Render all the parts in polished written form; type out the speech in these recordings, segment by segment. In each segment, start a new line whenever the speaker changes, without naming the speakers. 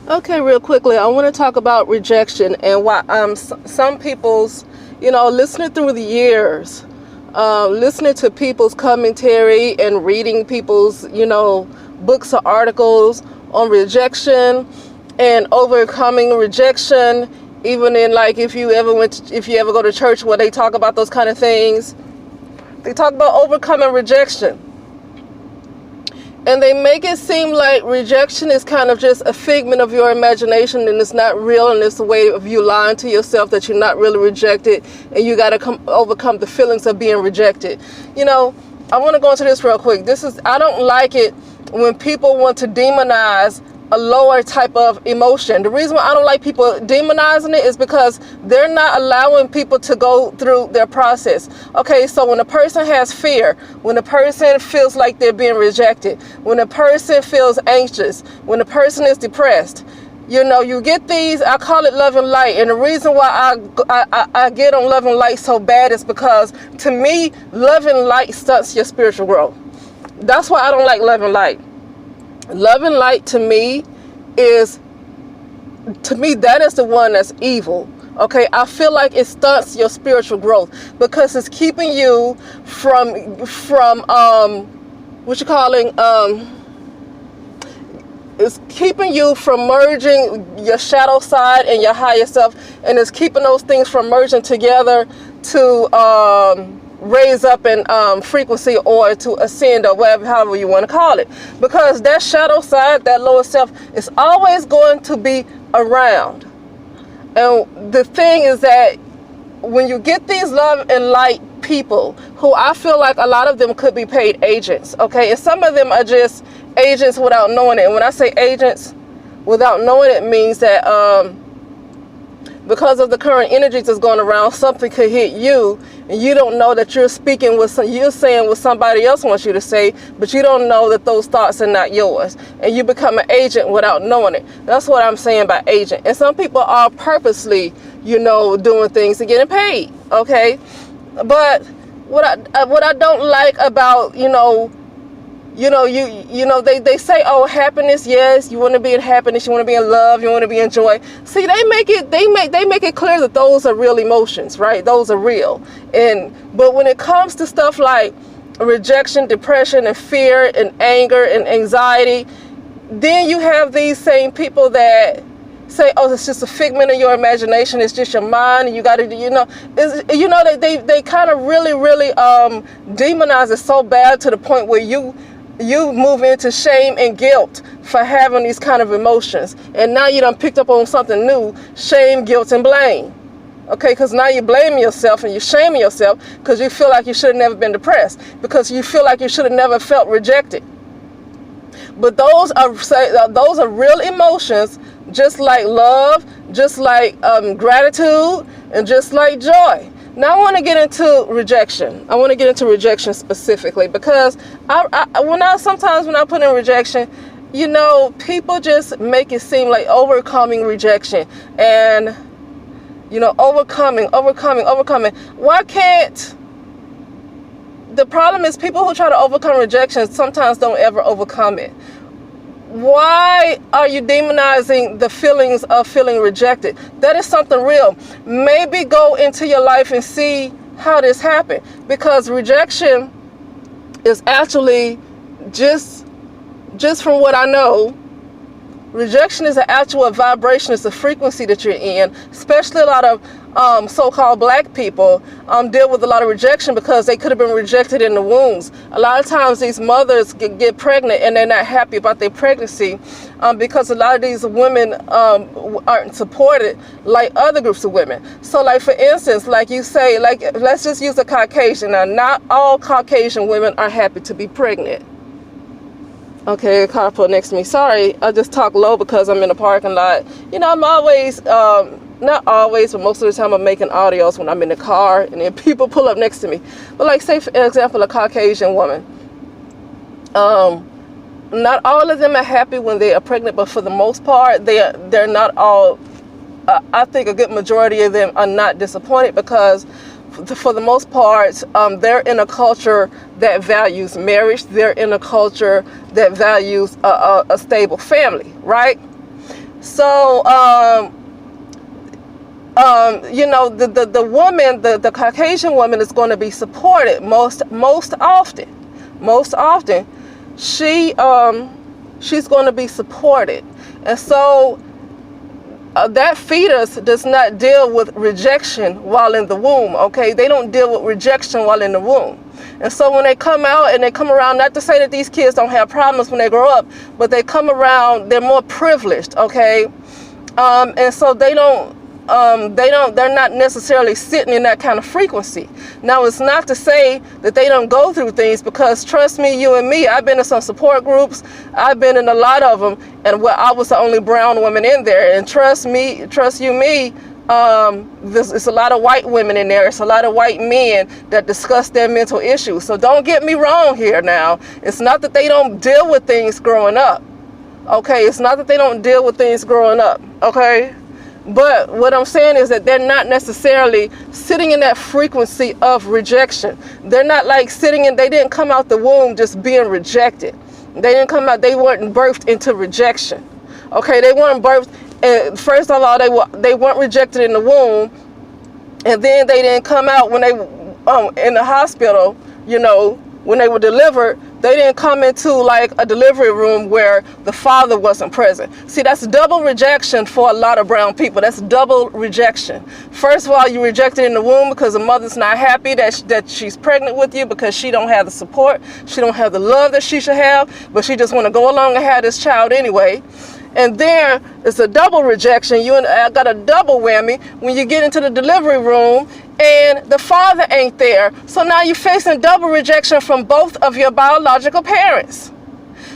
Okay, real quickly, I want to talk about rejection and why some people's, listening through the years, listening to people's commentary and reading people's, books or articles on rejection and overcoming rejection. Even in, like, if you ever go to church where they talk about those kind of things, they talk about overcoming rejection. And they make it seem like rejection is kind of just a figment of your imagination, and it's not real, and it's a way of you lying to yourself that you're not really rejected, and you got to overcome the feelings of being rejected. I want to go into this real quick. I don't like it when people want to demonize a lower type of emotion. The reason why I don't like people demonizing it is because they're not allowing people to go through their process. Okay, so when a person has fear, when a person feels like they're being rejected, when a person feels anxious, when a person is depressed, you get these, I call it love and light. And the reason why I get on love and light so bad is because, to me, love and light stunts your spiritual growth. That's why I don't like love and light. Love and light to me that is the one that's evil. Okay, I feel like it stunts your spiritual growth because it's keeping you from it's keeping you from merging your shadow side and your higher self, and it's keeping those things from merging together to raise up in frequency, or to ascend, or however you want to call it. Because that shadow side, that lower self, is always going to be around. And the thing is that when you get these love and light people, who I feel like a lot of them could be paid agents, okay? And some of them are just agents without knowing it. And when I say agents without knowing it, means that because of the current energies that's going around, something could hit you, and you don't know that you're saying what somebody else wants you to say, but you don't know that those thoughts are not yours, and you become an agent without knowing it. That's what I'm saying by agent. And some people are purposely, doing things to getting paid. Okay, but what I don't like about they say, oh, happiness, yes, you want to be in happiness, you want to be in love, you want to be in joy. See, they make it clear that those are real emotions, right? Those are real. But when it comes to stuff like rejection, depression, and fear, and anger, and anxiety, then you have these same people that say, oh, it's just a figment of your imagination, it's just your mind, and you got to, they kind of really demonize it so bad to the point where you move into shame and guilt for having these kind of emotions. And now you done picked up on something new: shame, guilt, and blame. Okay, because now you blame yourself and you're shaming yourself because you feel like you should have never been depressed, because you feel like you should have never felt rejected. But those are real emotions, just like love, just like gratitude, and just like joy. Now I want to get into rejection. I want to get into rejection specifically because sometimes when I put in rejection, people just make it seem like overcoming rejection and overcoming. Why can't? The problem is people who try to overcome rejection sometimes don't ever overcome it. Why are you demonizing the feelings of feeling rejected? That is something real. Maybe go into your life and see how this happened. Because rejection is actually, just from what I know, rejection is an actual vibration. It's a frequency that you're in. Especially a lot of so-called black people deal with a lot of rejection because they could have been rejected in the wombs. A lot of times these mothers get pregnant and they're not happy about their pregnancy because a lot of these women aren't supported like other groups of women. So, like, for instance, like you say, like, let's just use a Caucasian. Now, not all Caucasian women are happy to be pregnant. Okay, a car pulled next to me. Sorry, I just talk low because I'm in a parking lot. I'm always, not always, but most of the time I'm making audios when I'm in the car and then people pull up next to me. But, like, say, for example, a Caucasian woman. Not all of them are happy when they are pregnant, but for the most part, they're not all, I think a good majority of them are not disappointed because for the most part, they're in a culture that values marriage. They're in a culture that values a stable family, right? So, you know, the woman, the Caucasian woman is going to be supported most often. Most often, she's going to be supported, and so that fetus does not deal with rejection while in the womb. Okay, they don't deal with rejection while in the womb. And so when they come out and they come around, not to say that these kids don't have problems when they grow up, but they come around, they're more privileged. Okay, and so they're not necessarily sitting in that kind of frequency. Now, it's not to say that they don't go through things, because trust me, you and me, I've been in some support groups, I've been in a lot of them, and where I was the only brown woman in there, and trust you me, it's a lot of white women in there, it's a lot of white men that discuss their mental issues. So don't get me wrong here now. It's not that they don't deal with things growing up. Okay, it's not that they don't deal with things growing up. Okay, but what I'm saying is that they're not necessarily sitting in that frequency of rejection. They're not like sitting in, they didn't come out the womb just being rejected. They didn't come out, they weren't birthed into rejection. Okay, they weren't birthed, first of all, they weren't rejected in the womb, and then they didn't come out when they in the hospital, you know, when they were delivered. They didn't come into like a delivery room where the father wasn't present. See, that's double rejection for a lot of brown people. That's double rejection. First of all, you're rejected in the womb because the mother's not happy that she's pregnant with you, because she don't have the support, she don't have the love that she should have, but she just want to go along and have this child anyway. And there is a double rejection. You and I got a double whammy when you get into the delivery room and the father ain't there. So now you're facing double rejection from both of your biological parents.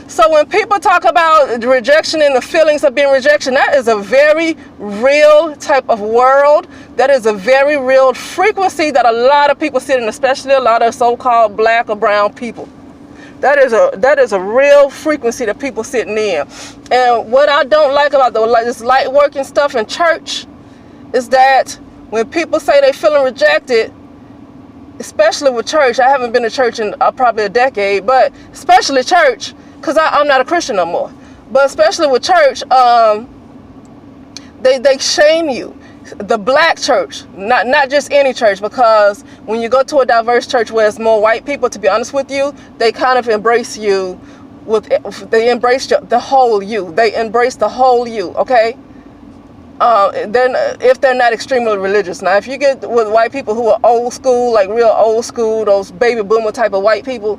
So when people talk about rejection and the feelings of being rejected, that is a very real type of world. That is a very real frequency that a lot of people sit in, especially a lot of so-called black or brown people. That is a real frequency that people sitting in. And what I don't like about this light working stuff in church is that when people say they feeling rejected, especially with church, I haven't been to church in probably a decade, but especially church, because I'm not a Christian no more. But especially with church, they shame you. The black church, not just any church, because when you go to a diverse church where it's more white people, to be honest with you, they kind of embrace you they embrace the whole you. They embrace the whole you, okay? Then if they're not extremely religious. Now, if you get with white people who are old school, like real old school, those baby boomer type of white people,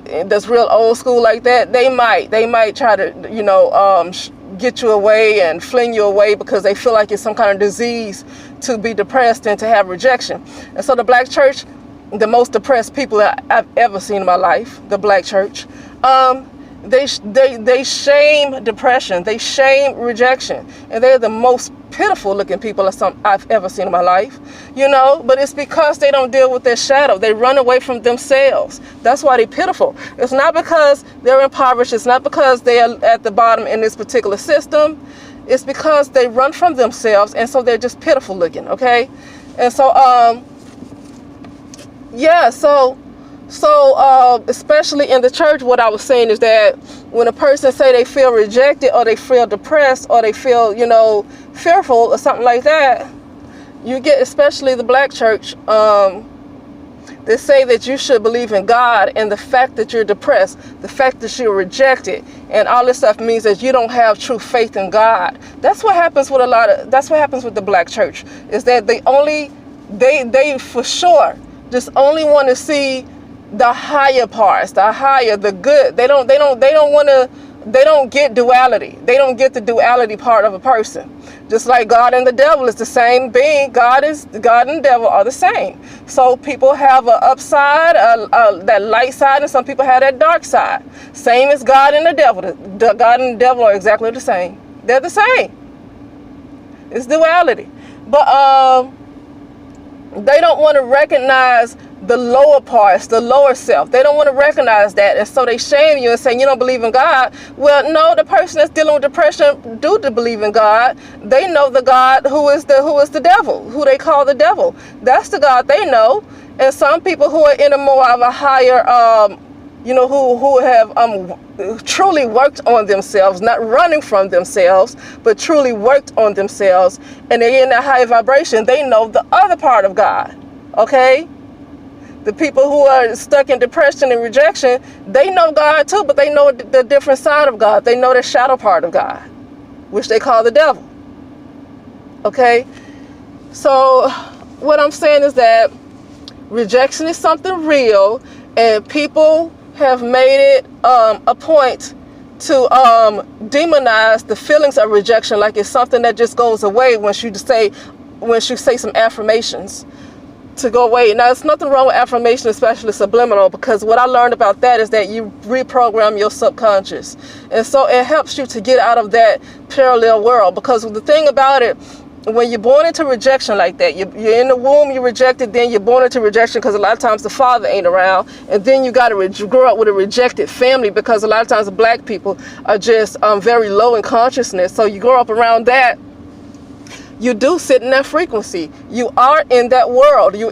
that's real old school like that, they might try to, you know, get you away and fling you away because they feel like it's some kind of disease to be depressed and to have rejection. And so the black church, the most depressed people that I've ever seen in my life, the black church, they shame depression, they shame rejection, and they're the most pitiful looking people I've ever seen in my life, you know. But it's because they don't deal with their shadow. They run away from themselves. That's why they're pitiful. It's not because they're impoverished. It's not because they're at the bottom in this particular system. It's because they run from themselves, and so they're just pitiful looking, okay? And so yeah, so especially in the church, what I was saying is that when a person say they feel rejected or they feel depressed or they feel, you know, fearful or something like that, you get, especially the black church, they say that you should believe in God, and the fact that you're depressed, the fact that you're rejected, and all this stuff means that you don't have true faith in God. That's what happens with that's what happens with the black church, is that they for sure just only want to see the higher parts, the good. They don't get duality. They don't get the duality part of a person. Just like God and the devil is the same being. God and the devil are the same. So people have an upside, that light side, and some people have that dark side. Same as God and the devil. God and the devil are exactly the same. They're the same. It's duality. But they don't want to recognize the lower parts, the lower self. They don't want to recognize that, and so they shame you and say you don't believe in God. Well, no, the person that's dealing with depression do to believe in God. They know the God who is the devil, who they call the devil. That's the God they know. And some people who are in a more of a higher who have truly worked on themselves, not running from themselves, but truly worked on themselves, and they're in that high vibration, they know the other part of God, okay? The people who are stuck in depression and rejection, they know God too, but they know the different side of God. They know the shadow part of God, which they call the devil, okay? So what I'm saying is that rejection is something real, and people have made it a point to demonize the feelings of rejection, like it's something that just goes away once you say some affirmations to go away. Now, there's nothing wrong with affirmation, especially subliminal, because what I learned about that is that you reprogram your subconscious, and so it helps you to get out of that parallel world. Because the thing about it, when you're born into rejection like that, you're in the womb, you're rejected, then you're born into rejection because a lot of times the father ain't around, and then you got to grow up with a rejected family, because a lot of times black people are just very low in consciousness. So you grow up around that, you do sit in that frequency. You are in that world. You're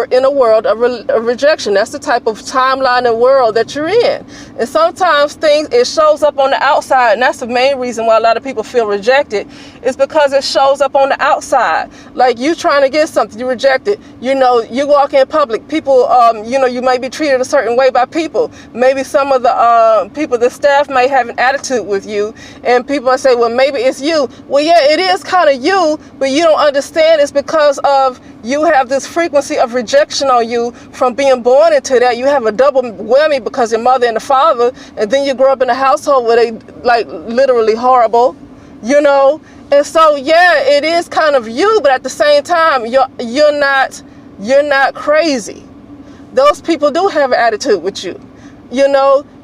in a world of rejection. That's the type of timeline and world that you're in. And sometimes it shows up on the outside, and that's the main reason why a lot of people feel rejected, is because it shows up on the outside. Like you trying to get something, you reject it. You walk in public, people, you may be treated a certain way by people. Maybe some of the people, the staff may have an attitude with you, and people might say, well, maybe it's you. Well, yeah, it is kind of you, but you don't understand it's because of you have this frequency of rejection on you from being born into that. You have a double whammy because your mother and the father, and then you grow up in a household where they like literally horrible, And so yeah, it is kind of you, but at the same time, you're not crazy. Those people do have an attitude with you.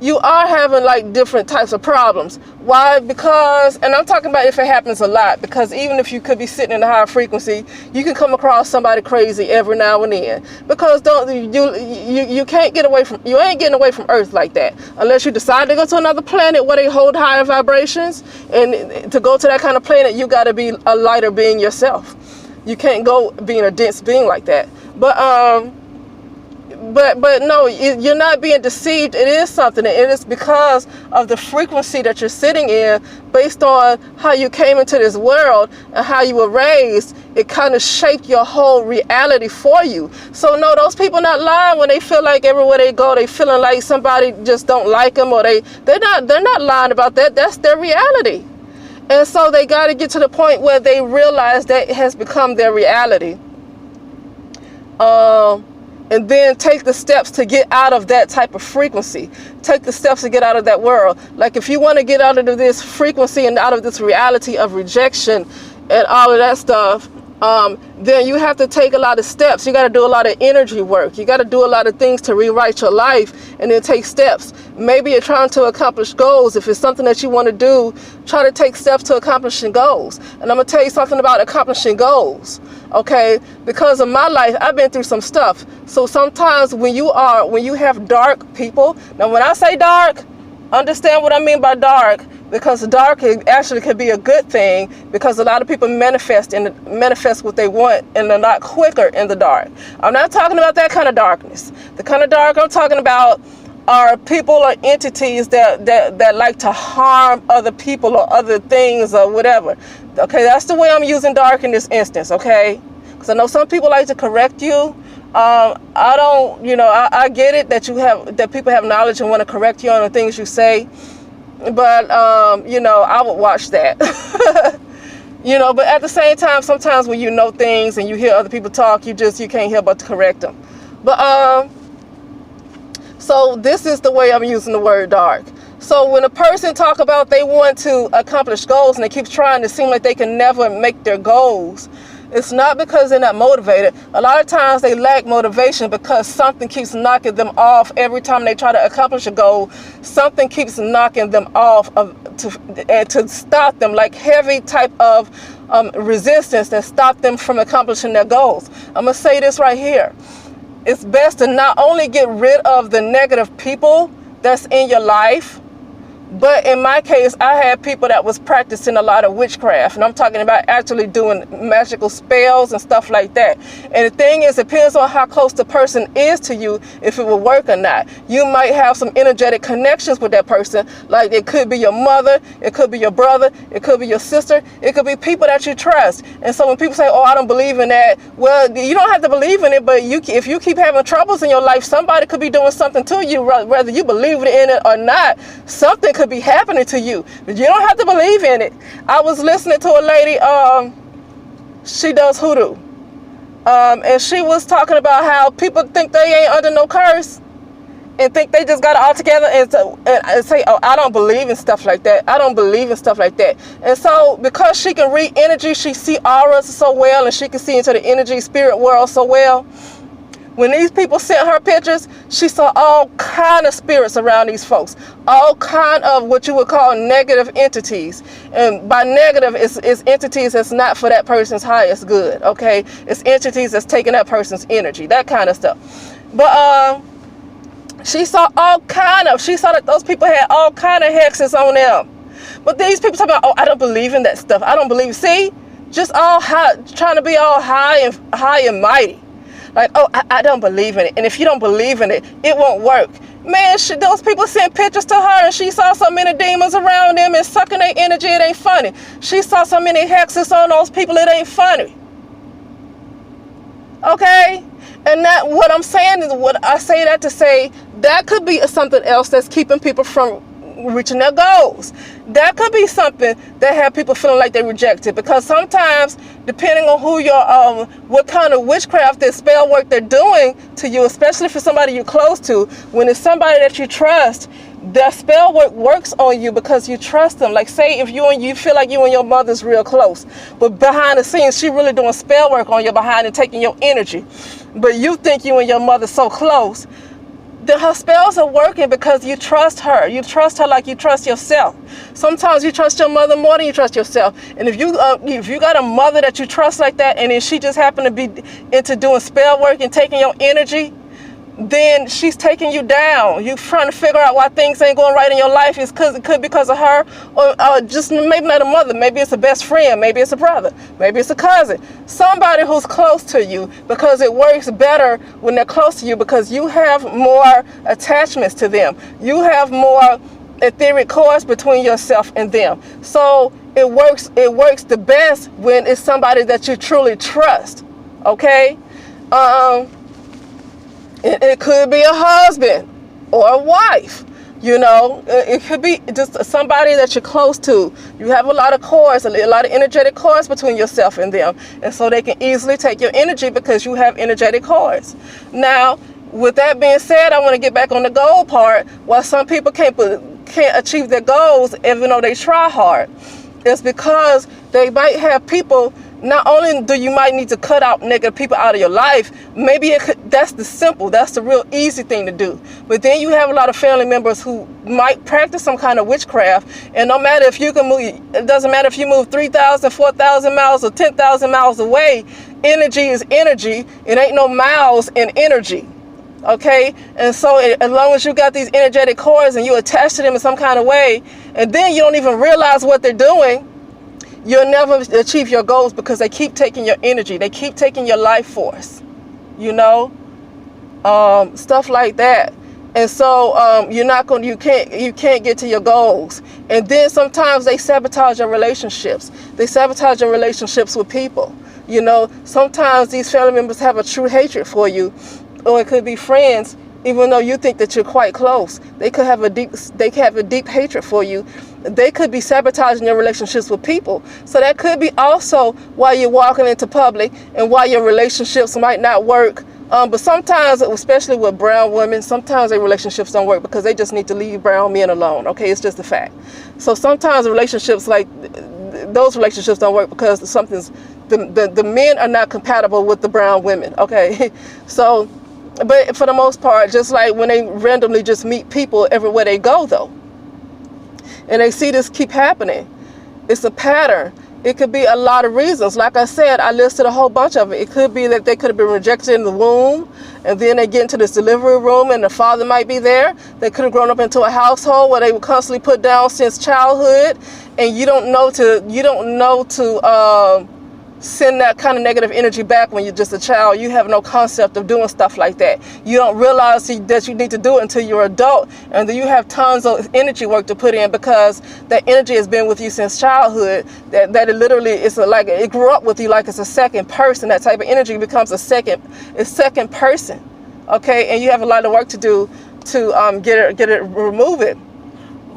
You are having like different types of problems. Why? Because, and I'm talking about if it happens a lot, because even if you could be sitting in a higher frequency, you can come across somebody crazy every now and then. Because you can't get away from, you ain't getting away from Earth like that unless you decide to go to another planet where they hold higher vibrations. And to go to that kind of planet, you got to be a lighter being yourself. You can't go being a dense being like that. But no, you're not being deceived. It is something. It is because of the frequency that you're sitting in, based on how you came into this world and how you were raised. It kind of shaped your whole reality for you. So no, those people not lying when they feel like everywhere they go, they feeling like somebody just don't like them, or they're not lying about that. That's their reality. And so they got to get to the point where they realize that it has become their reality. And then take the steps to get out of that type of frequency. Take the steps to get out of that world. Like if you want to get out of this frequency and out of this reality of rejection and all of that stuff, then you have to take a lot of steps. You got to do a lot of energy work. You got to do a lot of things to rewrite your life, and then take steps. Maybe you're trying to accomplish goals. If it's something that you want to do, try to take steps to accomplishing goals. And I'm going to tell you something about accomplishing goals. Okay, because of my life, I've been through some stuff. So sometimes when you have dark people, now when I say dark, understand what I mean by dark, because dark actually can be a good thing, because a lot of people manifest what they want, and they're not quicker in the dark. I'm not talking about that kind of darkness. The kind of dark I'm talking about are people or entities that like to harm other people or other things or whatever. Okay, that's the way I'm using dark in this instance, okay? Because I know some people like to correct you. I don't, I get it that people have knowledge and want to correct you on the things you say. But, I would watch that. But at the same time, sometimes when you know things and you hear other people talk, you can't help but to correct them. But, so this is the way I'm using the word dark. So when a person talk about they want to accomplish goals and they keep trying to seem like they can never make their goals, it's not because they're not motivated. A lot of times they lack motivation because something keeps knocking them off. Every time they try to accomplish a goal, something keeps knocking them off to stop them, like heavy type of resistance that stop them from accomplishing their goals. I'm going to say this right here. It's best to not only get rid of the negative people that's in your life, But in my case, I had people that was practicing a lot of witchcraft, and I'm talking about actually doing magical spells and stuff like that. And the thing is, it depends on how close the person is to you, if it will work or not. You might have some energetic connections with that person, like it could be your mother, it could be your brother, it could be your sister, it could be people that you trust. And so when people say, oh, I don't believe in that, well, you don't have to believe in it, but if you keep having troubles in your life, somebody could be doing something to you, whether you believe in it or not. Something could be happening to you, but you don't have to believe in it. I was listening to a lady, she does hoodoo, and she was talking about how people think they ain't under no curse and think they just got it all together, and say, oh, I don't believe in stuff like that. I don't believe in stuff like that. And so because she can read energy, she see auras so well, and she can see into the energy spirit world so well. When these people sent her pictures, she saw all kind of spirits around these folks, all kind of what you would call negative entities. And by negative, it's entities that's not for that person's highest good, okay? It's entities that's taking that person's energy, that kind of stuff. But she saw she saw that those people had all kind of hexes on them. But these people talking about, oh, I don't believe in that stuff. I don't believe, see? Just all high, trying to be all high and mighty. Like, oh, I don't believe in it. And if you don't believe in it, it won't work. Man, those people sent pictures to her, and she saw so many demons around them and sucking their energy, it ain't funny. She saw so many hexes on those people, it ain't funny. Okay? And that, what I'm saying is, what I say that to say, that could be something else that's keeping people from reaching their goals. That could be something that have people feeling like they're rejected, because sometimes, depending on who you're, what kind of witchcraft and spell work they're doing to you, especially for somebody you're close to, when it's somebody that you trust, the spell work works on you because you trust them. Like, say if you feel like you and your mother's real close, but behind the scenes she really doing spell work on your behind and taking your energy, but you think you and your mother so close, then her spells are working because you trust her. You trust her like you trust yourself. Sometimes you trust your mother more than you trust yourself. And if you got a mother that you trust like that, and then she just happened to be into doing spell work and taking your energy, then she's taking you down. You're trying to figure out why things ain't going right in your life. It could be because of her, or just maybe not a mother. Maybe it's a best friend. Maybe it's a brother. Maybe it's a cousin. Somebody who's close to you, because it works better when they're close to you, because you have more attachments to them. You have more etheric cords between yourself and them. So it works the best when it's somebody that you truly trust. Okay? It could be a husband or a wife, you know. It could be just somebody that you're close to. You have a lot of cords, a lot of energetic cords between yourself and them. And so they can easily take your energy because you have energetic cords. Now, with that being said, I want to get back on the goal part. Why some people can't achieve their goals even though they try hard. It's because they might have people. Not only do you might need to cut out negative people out of your life, maybe that's the real easy thing to do. But then you have a lot of family members who might practice some kind of witchcraft, and no matter if you can move, it doesn't matter if you move 3,000, 4,000 miles or 10,000 miles away, energy is energy. It ain't no miles in energy. Okay? And so as long as you got these energetic cords and you attach to them in some kind of way, and then you don't even realize what they're doing, you'll never achieve your goals, because they keep taking your energy. They keep taking your life force, you know, stuff like that. And so you can't get to your goals. And then sometimes they sabotage your relationships. They sabotage your relationships with people. You know, sometimes these family members have a true hatred for you, or it could be friends. Even though you think that you're quite close, they could have a deep hatred for you. They could be sabotaging your relationships with people. So that could be also why you're walking into public and why your relationships might not work. But sometimes, especially with brown women, sometimes their relationships don't work because they just need to leave brown men alone. Okay, it's just a fact. So sometimes relationships like those relationships don't work because the men are not compatible with the brown women. Okay, so. But for the most part, just like when they randomly just meet people everywhere they go, though, and they see this keep happening, it's a pattern. It could be a lot of reasons. Like I said, I listed a whole bunch of it. It could be that they could have been rejected in the womb, and then they get into this delivery room and the father might be there. They could have grown up into a household where they were constantly put down since childhood, and you don't know to send that kind of negative energy back when you're just a child. You have no concept of doing stuff like that. You don't realize that you need to do it until you're an adult, and then you have tons of energy work to put in, because that energy has been with you since childhood. That it literally is like it grew up with you, like it's a second person. That type of energy becomes a second person. Okay, and you have a lot of work to do to remove it.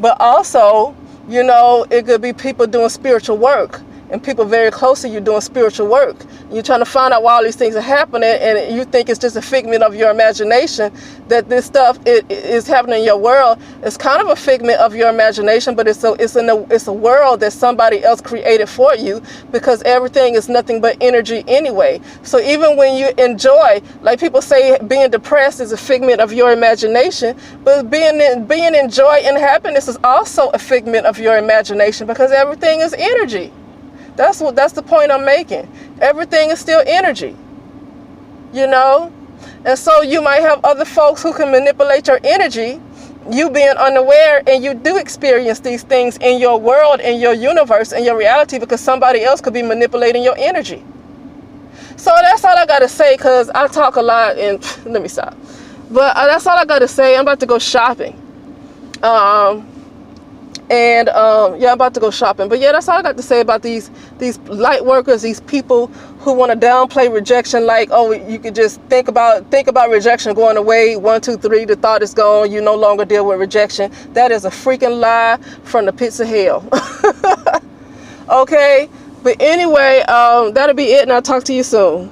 But also, you know, it could be people doing spiritual work, and people very close to you doing spiritual work. You're trying to find out why all these things are happening, and you think it's just a figment of your imagination, that this stuff is happening in your world. It's kind of a figment of your imagination, but it's a world that somebody else created for you, because everything is nothing but energy anyway. So even when you enjoy, like people say, being depressed is a figment of your imagination, but being in joy and happiness is also a figment of your imagination, because everything is energy. That's the point I'm making. Everything is still energy, you know? And so you might have other folks who can manipulate your energy, you being unaware, and you do experience these things in your world, in your universe, in your reality, because somebody else could be manipulating your energy. So that's all I got to say, because I talk a lot, and let me stop. But that's all I got to say. I'm about to go shopping. Yeah, I'm about to go shopping. But yeah, that's all I got to say about these light workers, these people who want to downplay rejection, like, oh, you could just think about rejection going away. 1, 2, 3, the thought is gone. You no longer deal with rejection. That is a freaking lie from the pits of hell. Okay, but anyway, that'll be it, and I'll talk to you soon.